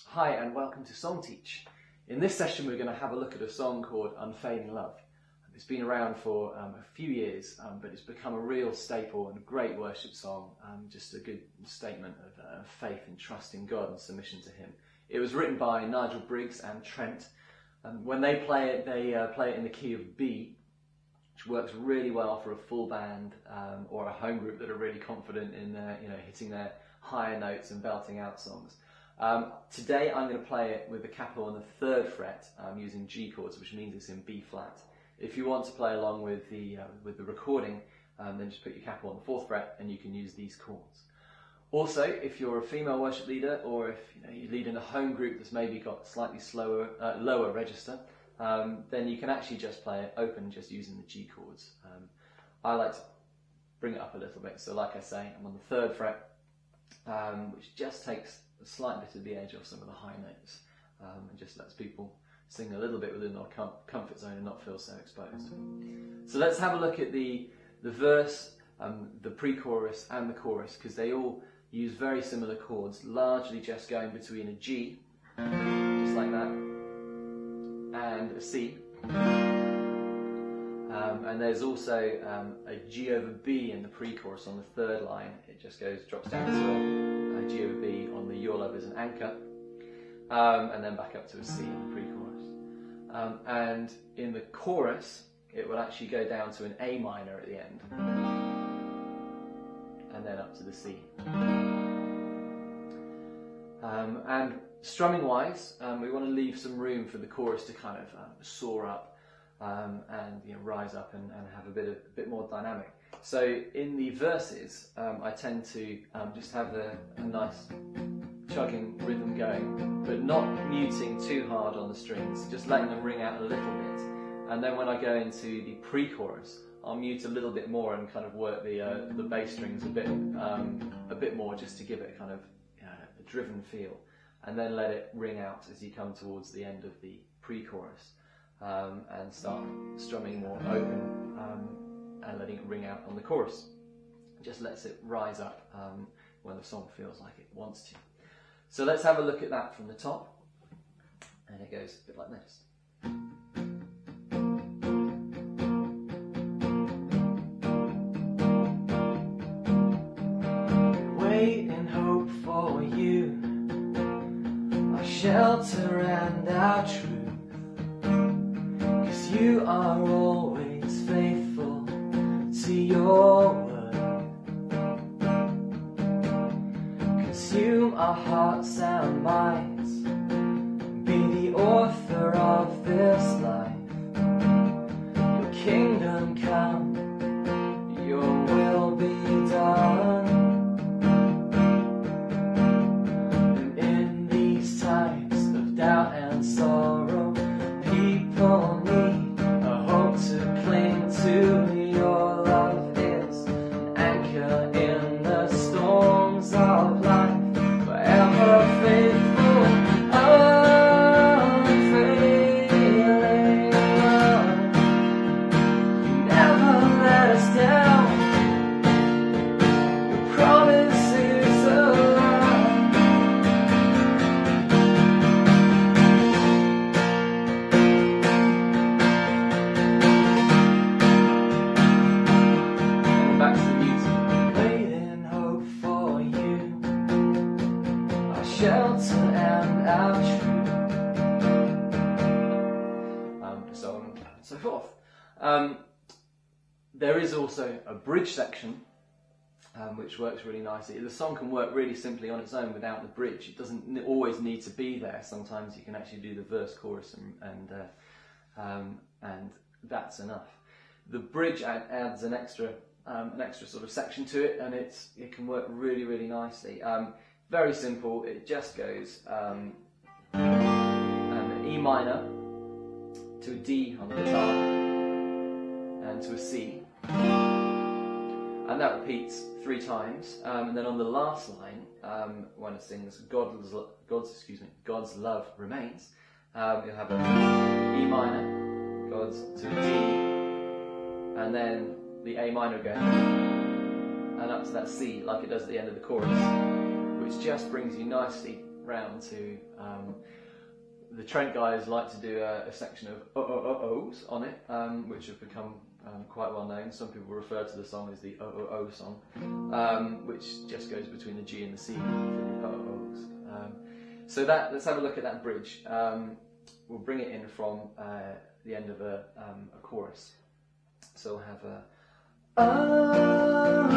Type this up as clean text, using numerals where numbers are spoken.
Hi and welcome to Song Teach. In this session we're going to have a look at a song called Unfailing Love. It's been around for a few years, but it's become a real staple and a great worship song, just a good statement of faith and trust in God and submission to Him. It was written by Nigel Briggs and Trent, and when they play it in the key of B, which works really well for a full band or a home group that are really confident in hitting their higher notes and belting out songs. Today I'm going to play it with the capo on the 3rd fret using G chords, which means it's in B flat. If you want to play along with the recording, then just put your capo on the 4th fret and you can use these chords. Also, if you're a female worship leader, or if you lead in a home group that's maybe got slightly lower register, then you can actually just play it open just using the G chords. I like to bring it up a little bit, so like I say, I'm on the 3rd fret, which just takes a slight bit of the edge off some of the high notes, and just lets people sing a little bit within their comfort zone and not feel so exposed. So let's have a look at the verse, the pre-chorus and the chorus, because they all use very similar chords, largely just going between a G, just like that, and a C. And there's also a G over B in the pre-chorus on the 3rd line. It just drops down to a G over B on the Your Love is an Anchor, and then back up to a C in the pre-chorus. And in the chorus, it will actually go down to an A minor at the end, and then up to the C. And strumming wise, we want to leave some room for the chorus to kind of soar up and rise up and have a bit more dynamic. So in the verses, I tend to just have a nice chugging rhythm going, but not muting too hard on the strings, just letting them ring out a little bit. And then when I go into the pre-chorus, I'll mute a little bit more and kind of work the bass strings a bit more, just to give it kind of a driven feel, and then let it ring out as you come towards the end of the pre-chorus, and start strumming more open and letting it ring out on the chorus. It just lets it rise up when the song feels like it wants to. So let's have a look at that from the top, and it goes a bit like this. Wait and hope for you, our shelter and our truth, 'cause you are always faithful to your word. Consume our hearts and minds, be the author of this life. Your kingdom come, your will be done. And in these times of doubt and sorrow, people need a hope to cling to. Your love is an anchor in the storms of life, forever faithful, unfailing love. You never let us down, your promise is alive. And back to the music. Wait and hope for you, our shelter and our truth, so on and so forth. There is also a bridge section, which works really nicely. The song can work really simply on its own without the bridge. It doesn't always need to be there. Sometimes you can actually do the verse, chorus, and that's enough. The bridge adds an extra sort of section to it, and it can work really, really nicely. Very simple. It just goes an E minor to a D on the guitar and to a C, and that repeats 3 times. And then on the last line, when it sings God's love remains, you'll have an E minor, God's to a D, and then the A minor again, and up to that C, like it does at the end of the chorus, which just brings you nicely round to the Trent guys like to do a section of oh-oh-oh-ohs on it, which have become quite well known. Some people refer to the song as the oh-oh-oh song, which just goes between the G and the C for the oh-oh-ohs. So let's have a look at that bridge. We'll bring it in from the end of a chorus. So we'll have a oh,